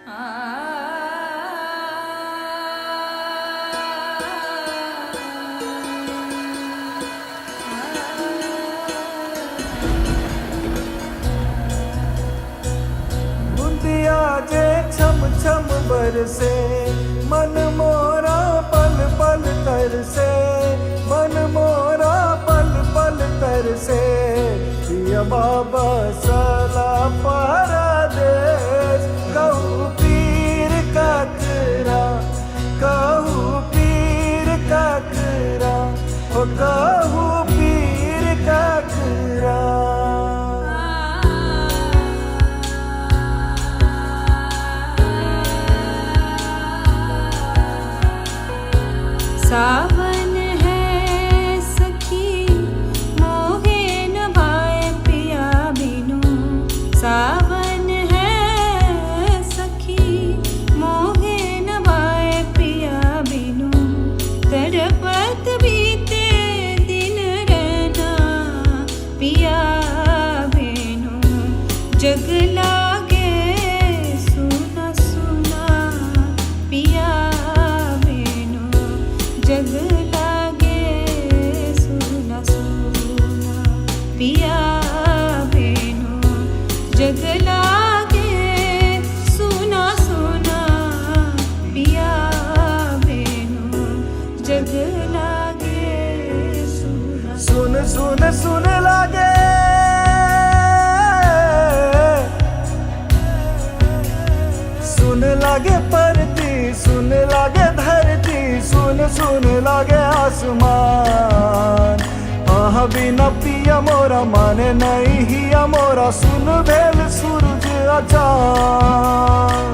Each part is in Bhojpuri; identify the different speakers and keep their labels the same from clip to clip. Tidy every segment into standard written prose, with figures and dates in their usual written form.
Speaker 1: बूंदिया जे छम छम बरसे, मन मोरा पल पल तरसे, मन मोरा पल पल तरसे। पिया बाबा सला परदेस, कहूँ पीर ककरा, कहूँ पीर ककरा, ओ कहूँ पीर ककरा।
Speaker 2: सावन है सखी मोहे न भाए पिया बिनु, सावन है सखी मोहे न भाए पिया बिनु। तड़पत बीते दिन रहना पिया बिनु, जग लागे सुना सुना पिया, जग लागे सुना सुना पिया बेनु, जग लागे सुना सुना पिया बेनु, जग लागे सुना
Speaker 1: सुन सुन सुन लागे, सुन लागे परती, सुन लागे धरती, सुन सुन लागे आसमान। आह बिना पिया मोरा माने नहीं हिया मोरा, सुन भेल सूरज अचान।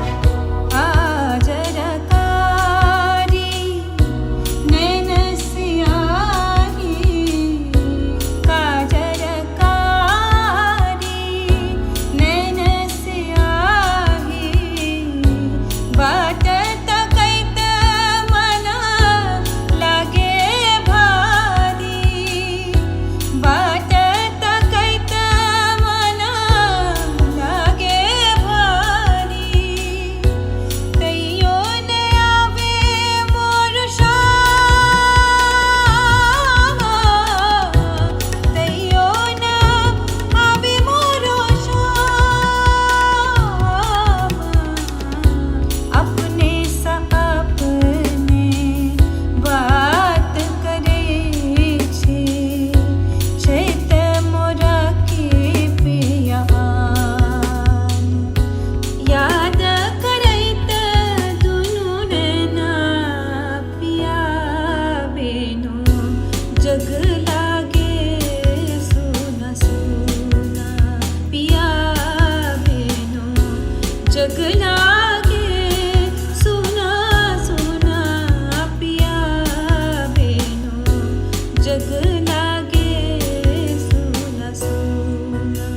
Speaker 1: जग लागे सुना सुना पिया बेनु, जग लागे सुना सुना पिया बेनु, जग लागे सुना सुना।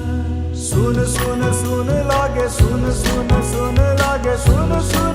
Speaker 1: सुन सुन सुन लागे, सुन सुन सुन लागे, सुन सुन